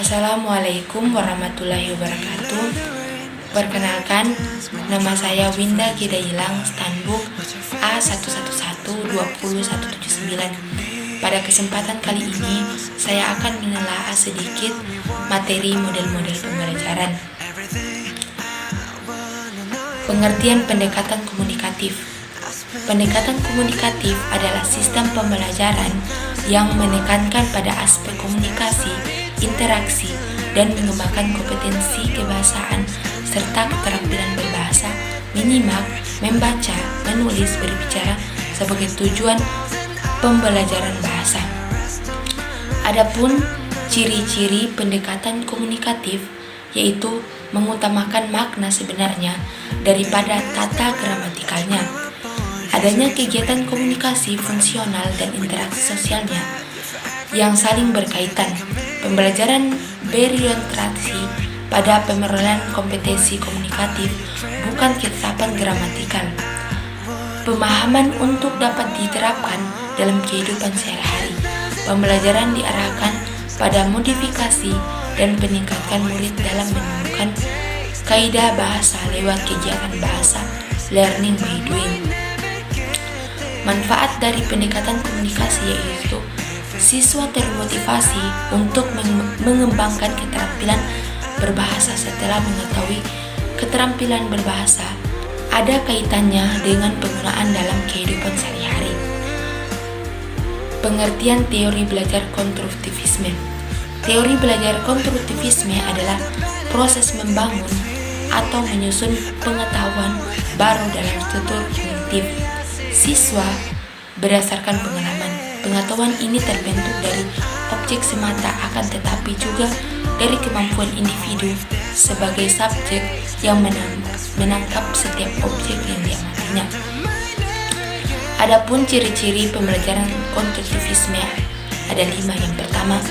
Assalamualaikum warahmatullahi wabarakatuh. Perkenalkan, nama saya Winda Gidailang, Standbook A11120179. Pada kesempatan kali ini, saya akan menelaah sedikit materi model-model pembelajaran. Pengertian pendekatan komunikatif. Pendekatan komunikatif adalah sistem pembelajaran yang menekankan pada aspek komunikasi, interaksi, dan mengembangkan kompetensi kebahasaan serta keterampilan berbahasa, menyimak, membaca, menulis, berbicara sebagai tujuan pembelajaran bahasa. Adapun ciri-ciri pendekatan komunikatif yaitu mengutamakan makna sebenarnya daripada tata gramatikalnya. Adanya kegiatan komunikasi fungsional dan interaksi sosialnya yang saling berkaitan. Pembelajaran berorientasi pada pemerolehan kompetensi komunikatif, bukan ketetapan gramatikal. Pemahaman untuk dapat diterapkan dalam kehidupan sehari-hari. Pembelajaran diarahkan pada modifikasi dan peningkatan murid dalam menemukan kaidah bahasa lewat kegiatan bahasa, learning by doing. Manfaat dari pendekatan komunikasi yaitu siswa termotivasi untuk mengembangkan keterampilan berbahasa. Setelah mengetahui keterampilan berbahasa ada kaitannya dengan penggunaan dalam kehidupan sehari-hari. Pengertian teori belajar konstruktivisme. Teori belajar konstruktivisme adalah proses membangun atau menyusun pengetahuan baru dalam struktur kognitif siswa berdasarkan pengalaman. Pengetahuan ini terbentuk dari objek semata, akan tetapi juga dari kemampuan individu sebagai subjek yang menangkap setiap objek yang diamatinya. Adapun ciri-ciri pembelajaran konstruktivisme ada 5. Yang pertama,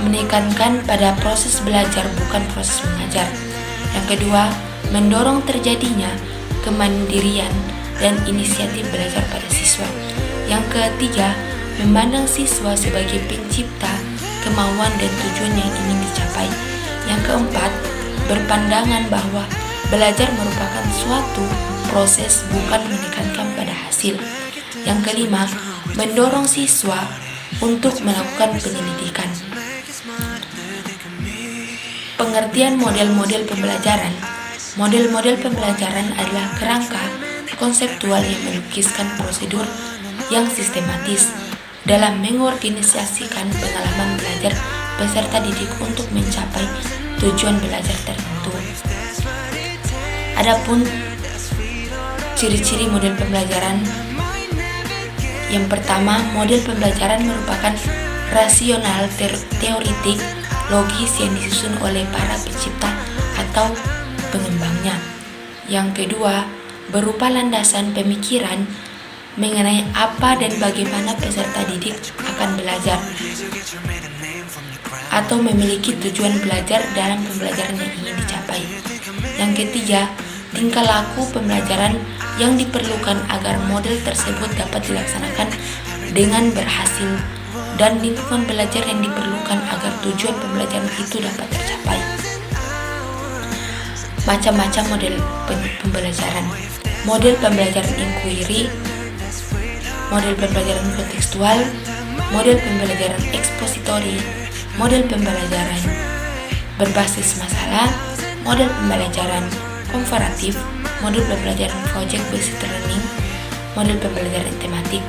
menekankan pada proses belajar bukan proses mengajar. Yang kedua, mendorong terjadinya kemandirian dan inisiatif belajar pada siswa. Yang ketiga, memandang siswa sebagai pencipta kemauan dan tujuan yang ingin dicapai. Yang keempat, berpandangan bahwa belajar merupakan suatu proses, bukan menekankan pada hasil. Yang kelima, mendorong siswa untuk melakukan penyelidikan. Pengertian model-model pembelajaran. Model-model pembelajaran adalah kerangka konseptual yang melukiskan prosedur yang sistematis dalam mengorganisasikan pengalaman belajar peserta didik untuk mencapai tujuan belajar tertentu. Adapun ciri-ciri model pembelajaran. Yang pertama, model pembelajaran merupakan rasional, teoritik, logis yang disusun oleh para pencipta atau pengembangnya. Yang kedua, berupa landasan pemikiran mengenai apa dan bagaimana peserta didik akan belajar atau memiliki tujuan belajar dalam pembelajaran yang ingin dicapai. Yang ketiga, tingkah laku pembelajaran yang diperlukan agar model tersebut dapat dilaksanakan dengan berhasil, dan lingkungan belajar yang diperlukan agar tujuan pembelajaran itu dapat tercapai. Macam-macam model pembelajaran. Model pembelajaran inquiry, model pembelajaran kontekstual, model pembelajaran ekspositori, model pembelajaran berbasis masalah, model pembelajaran komparatif, model pembelajaran project based learning, model pembelajaran tematik.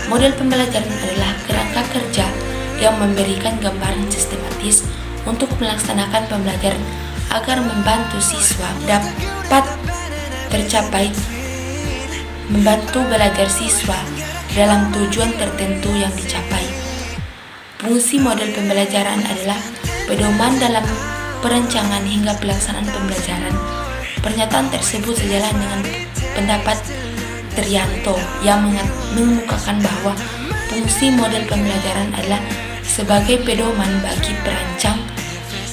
Model pembelajaran adalah kerangka kerja yang memberikan gambaran sistematis untuk melaksanakan pembelajaran agar membantu siswa dapat tercapai, membantu belajar siswa dalam tujuan tertentu yang dicapai. Fungsi model pembelajaran adalah pedoman dalam perencanaan hingga pelaksanaan pembelajaran. Pernyataan tersebut sejalan dengan pendapat Trianto yang mengemukakan bahwa fungsi model pembelajaran adalah sebagai pedoman bagi perancang,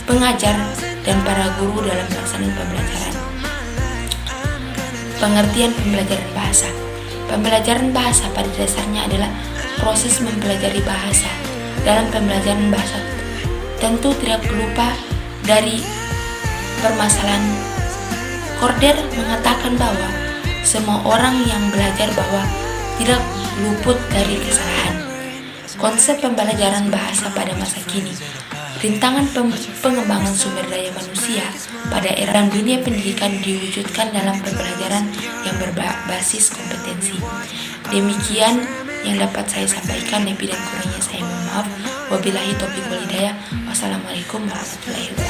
pengajar, dan para guru dalam pelaksanaan pembelajaran. Pengertian pembelajaran bahasa. Pembelajaran bahasa pada dasarnya adalah proses mempelajari bahasa. Dalam pembelajaran bahasa tentu tidak lupa dari permasalahan. Corder mengatakan bahwa semua orang yang belajar bahwa tidak luput dari kesalahan. Konsep pembelajaran bahasa pada masa kini, rintangan pengembangan sumber daya manusia pada era dunia pendidikan diwujudkan dalam pembelajaran yang berbasis kompetensi. Demikian yang dapat saya sampaikan, lebih dan kurangnya saya mohon maaf. Wabillahi taufiq wal hidayah. Wassalamualaikum warahmatullahi wabarakatuh.